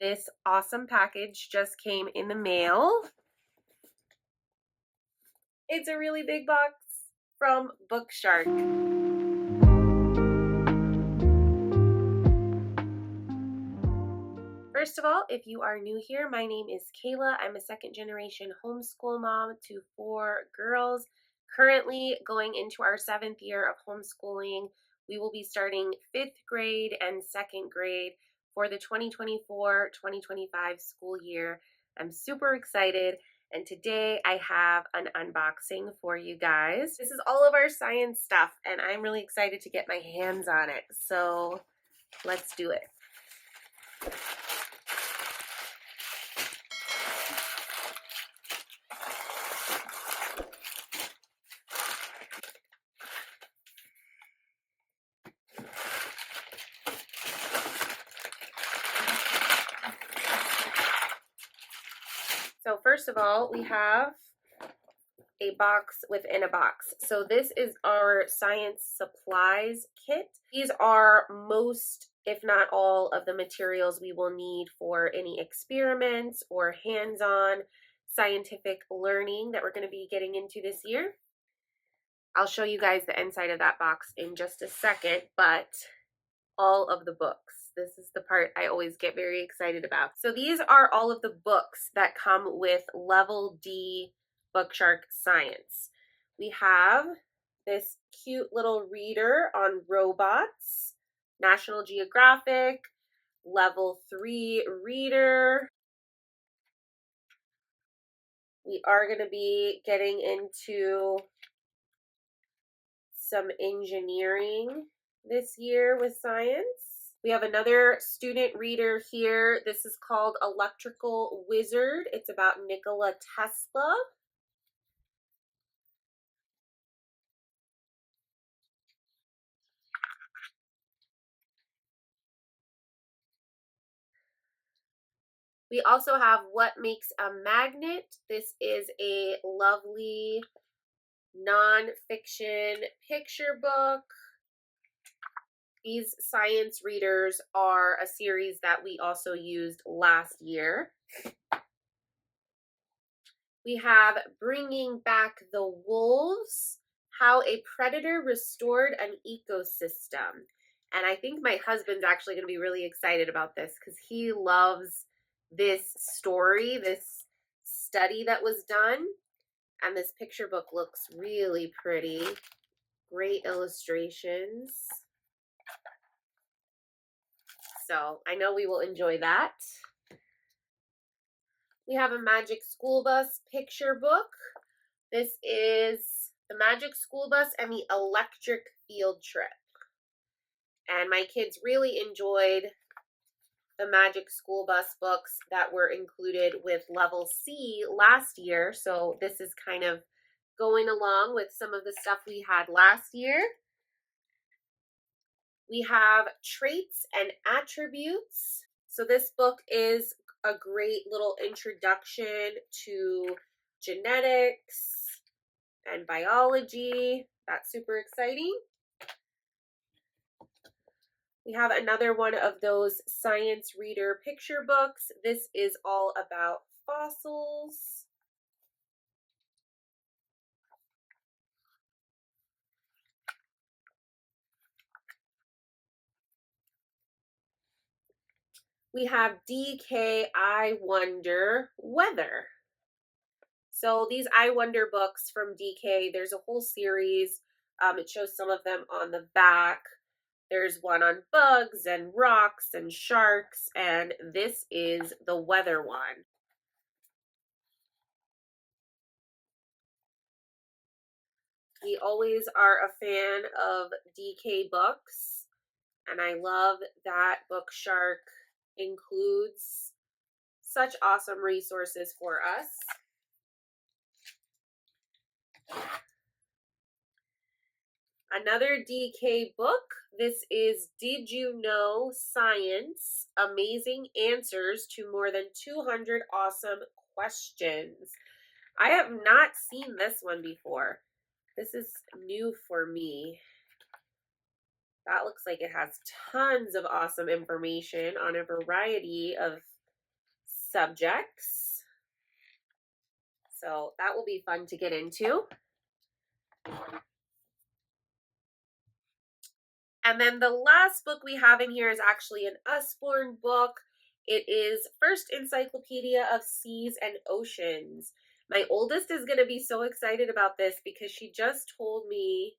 This awesome package just came in the mail. It's a really big box from BookShark. First of all, if you are new here, my name is Kaela. I'm a second-generation homeschool mom to 4 girls, currently going into our 7th year of homeschooling. We will be starting 5th grade and 2nd grade for the 2024-2025 school year. I'm super excited, and today I have an unboxing for you guys. This is all of our science stuff, and I'm really excited to get my hands on it. So let's do it. So first of all, we have a box within a box. So this is our science supplies kit. These are most, if not all, of the materials we will need for any experiments or hands-on scientific learning that we're going to be getting into this year. I'll show you guys the inside of that box in just a second, but all of the books. This is the part I always get very excited about. So these are all of the books that come with Level D BookShark Science. We have this cute little reader on robots, National Geographic, Level 3 reader. We are going to be getting into some engineering this year with science. We have another student reader here. This is called Electrical Wizard. It's about Nikola Tesla. We also have What Makes a Magnet. This is a lovely nonfiction picture book. These science readers are a series that we also used last year. We have Bringing Back the Wolves, How a Predator Restored an Ecosystem. And I think my husband's actually going to be really excited about this because he loves this story, this study that was done. And this picture book looks really pretty. Great illustrations. So I know we will enjoy that. We have a Magic School Bus picture book. This is the Magic School Bus and the Electric Field Trip. And my kids really enjoyed the Magic School Bus books that were included with Level C last year. So this is kind of going along with some of the stuff we had last year. We have Traits and Attributes. So this book is a great little introduction to genetics and biology. That's super exciting. We have another one of those science reader picture books. This is all about fossils. We have DK I Wonder Weather. So these I Wonder books from DK, there's a whole series. It shows some of them on the back. There's one on bugs and rocks and sharks, and this is the weather one. We always are a fan of DK books, and I love that BookShark includes such awesome resources for us. Another DK book. This is Did You Know Science? Amazing Answers to More Than 200 Awesome Questions. I have not seen this one before. This is new for me. That looks like it has tons of awesome information on a variety of subjects. So that will be fun to get into. And then the last book we have in here is actually an Usborne book. It is First Encyclopedia of Seas and Oceans. My oldest is going to be so excited about this because she just told me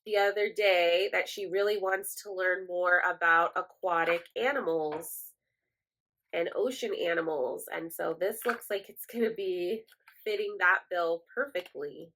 the other day that she really wants to learn more about aquatic animals and ocean animals. And so this looks like it's going to be fitting that bill perfectly.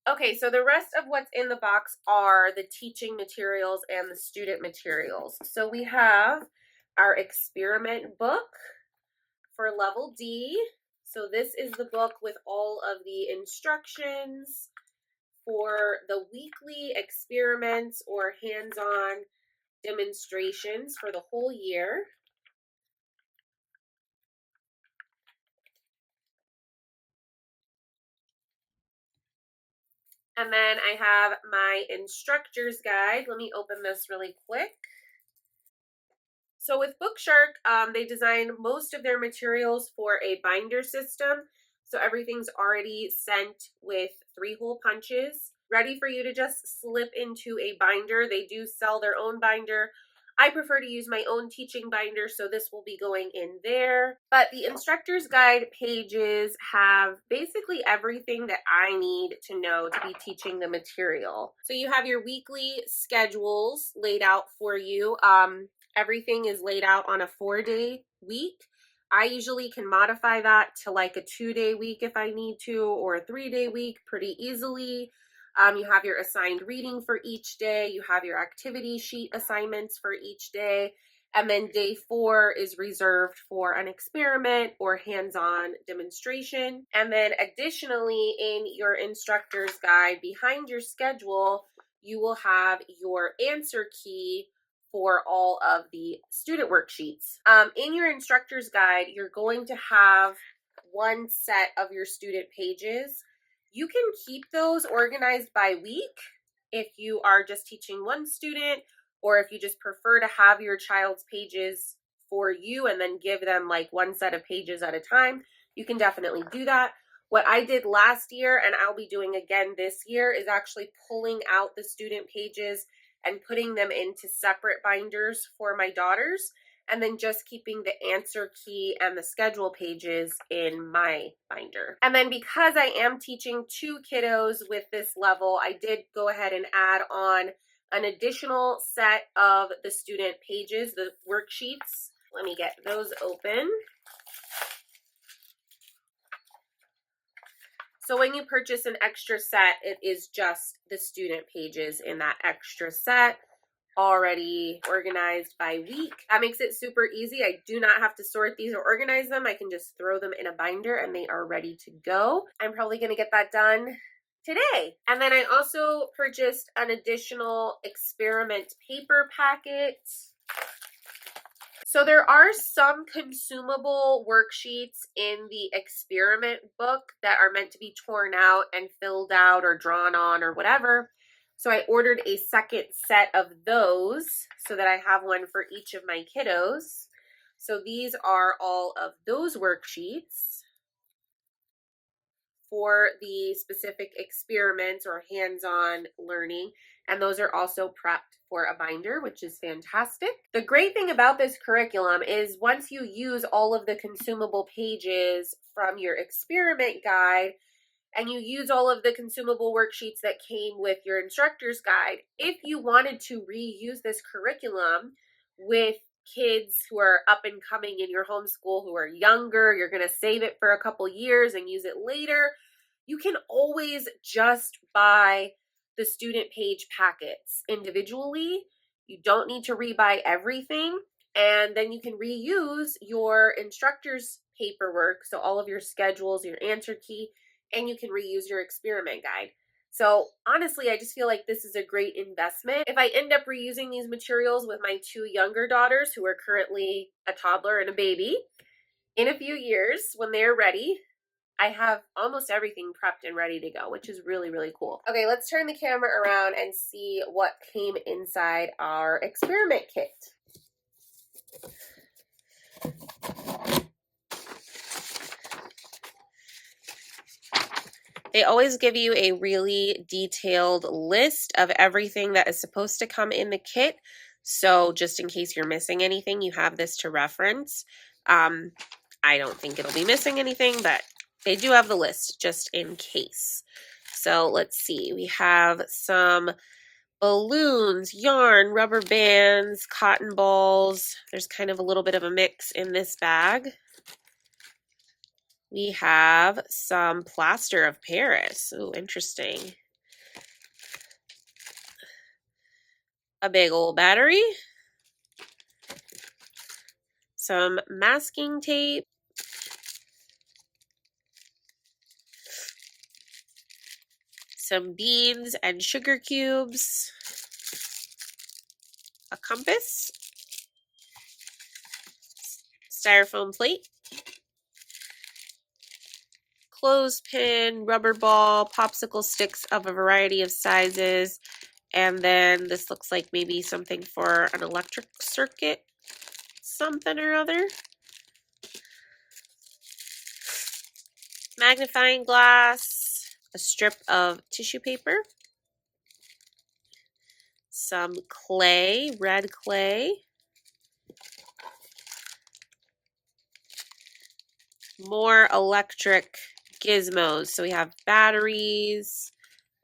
Okay, so the rest of what's in the box are the teaching materials and the student materials. So we have our experiment book for level D. So this is the book with all of the instructions for the weekly experiments or hands-on demonstrations for the whole year. And then I have my instructor's guide. Let me open this really quick. So with BookShark, they design most of their materials for a binder system. So everything's already sent with 3-hole punches, ready for you to just slip into a binder. They do sell their own binder. I prefer to use my own teaching binder, so this will be going in there. But the instructor's guide pages have basically everything that I need to know to be teaching the material. So you have your weekly schedules laid out for you. Everything is laid out on a 4-day week. I usually can modify that to like a 2-day week if I need to, or a 3-day week pretty easily. You have your assigned reading for each day. You have your activity sheet assignments for each day. And then day 4 is reserved for an experiment or hands-on demonstration. And then additionally, in your instructor's guide behind your schedule, you will have your answer key for all of the student worksheets. In your instructor's guide, you're going to have one set of your student pages. You can keep those organized by week if you are just teaching one student, or if you just prefer to have your child's pages for you and then give them like one set of pages at a time. You can definitely do that. What I did last year, and I'll be doing again this year, is actually pulling out the student pages and putting them into separate binders for my daughters, and then just keeping the answer key and the schedule pages in my binder. And then because I am teaching 2 kiddos with this level, I did go ahead and add on an additional set of the student pages, the worksheets. Let me get those open. So when you purchase an extra set, it is just the student pages in that extra set, already organized by week. That makes it super easy. I do not have to sort these or organize them. I can just throw them in a binder and they are ready to go. I'm probably going to get that done today. And then I also purchased an additional experiment paper packet. So there are some consumable worksheets in the experiment book that are meant to be torn out and filled out or drawn on or whatever. So I ordered a second set of those so that I have one for each of my kiddos. So these are all of those worksheets for the specific experiments or hands-on learning. And those are also prepped for a binder, which is fantastic. The great thing about this curriculum is once you use all of the consumable pages from your experiment guide, and you use all of the consumable worksheets that came with your instructor's guide, if you wanted to reuse this curriculum with kids who are up and coming in your homeschool who are younger, you're going to save it for a couple years and use it later, you can always just buy the student page packets individually. You don't need to rebuy everything. And then you can reuse your instructor's paperwork, so all of your schedules, your answer key, and you can reuse your experiment guide. So honestly, I just feel like this is a great investment. If I end up reusing these materials with my 2 younger daughters who are currently a toddler and a baby, in a few years when they're ready, I have almost everything prepped and ready to go, which is really, really cool. Okay, let's turn the camera around and see what came inside our experiment kit. They always give you a really detailed list of everything that is supposed to come in the kit. So just in case you're missing anything, you have this to reference. I don't think it'll be missing anything, but they do have the list just in case. So let's see. We have some balloons, yarn, rubber bands, cotton balls. There's kind of a little bit of a mix in this bag. We have some plaster of Paris. Ooh, interesting. A big old battery. Some masking tape. Some beans and sugar cubes. A compass. Styrofoam plate. Clothespin, rubber ball, popsicle sticks of a variety of sizes, and then this looks like maybe something for an electric circuit, something or other. Magnifying glass, a strip of tissue paper, some clay, red clay, more electric gizmos. So we have batteries,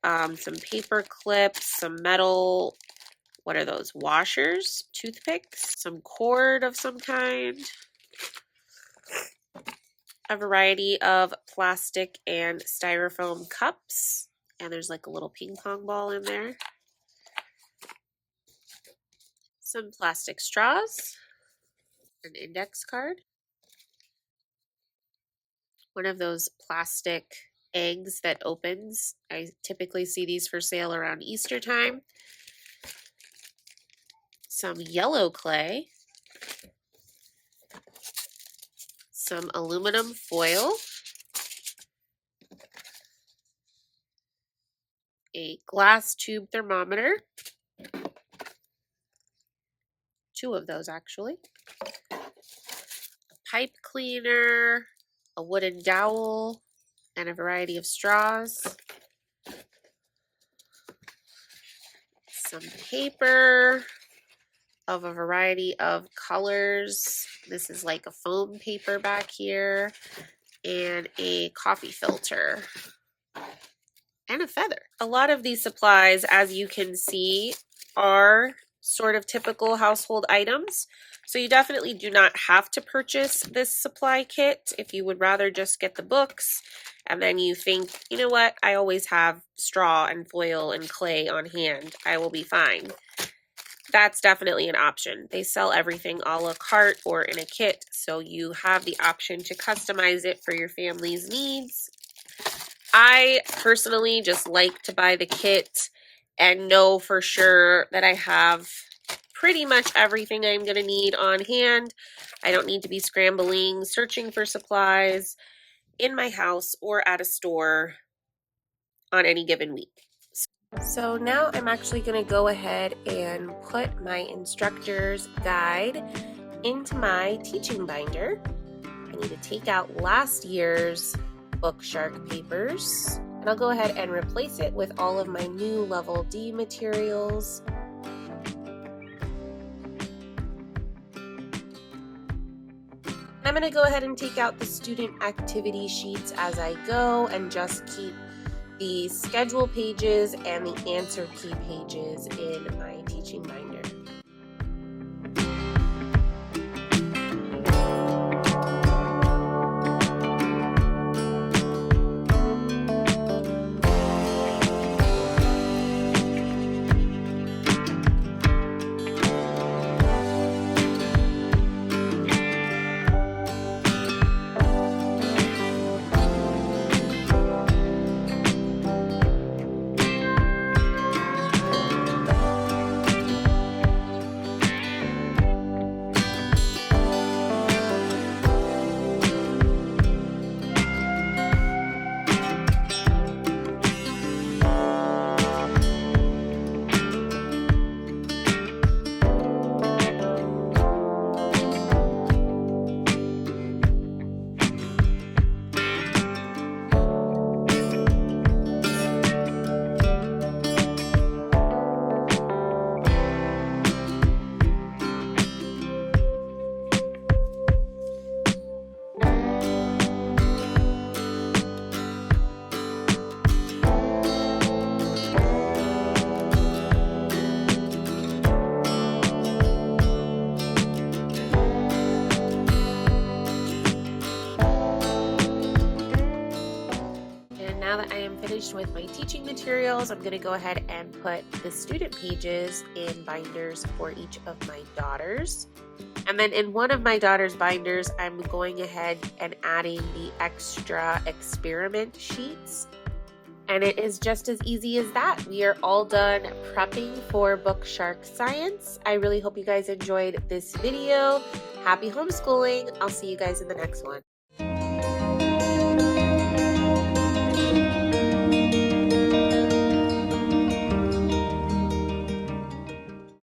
some paper clips, some metal, what are those, washers, toothpicks, some cord of some kind, a variety of plastic and styrofoam cups, and there's like a little ping pong ball in there, some plastic straws, an index card, one of those plastic eggs that opens. I typically see these for sale around Easter time. Some yellow clay, some aluminum foil, a glass tube thermometer, two of those actually, a pipe cleaner, a wooden dowel, and a variety of straws, some paper of a variety of colors. This is like a foam paper back here, and a coffee filter, and a feather. A lot of these supplies, as you can see, are sort of typical household items. So you definitely do not have to purchase this supply kit if you would rather just get the books and then you think, you know what, I always have straw and foil and clay on hand, I will be fine. That's definitely an option. They sell everything a la carte or in a kit, so you have the option to customize it for your family's needs. I personally just like to buy the kit and know for sure that I have pretty much everything I'm going to need on hand. I don't need to be scrambling, searching for supplies in my house or at a store on any given week. So now I'm actually going to go ahead and put my instructor's guide into my teaching binder. I need to take out last year's BookShark papers, and I'll go ahead and replace it with all of my new level D materials. I'm going to go ahead and take out the student activity sheets as I go and just keep the schedule pages and the answer key pages in my teaching binder. finished with my teaching materials, I'm going to go ahead and put the student pages in binders for each of my daughters. And then in one of my daughter's binders, I'm going ahead and adding the extra experiment sheets. And it is just as easy as that. We are all done prepping for BookShark Science. I really hope you guys enjoyed this video. Happy homeschooling. I'll see you guys in the next one.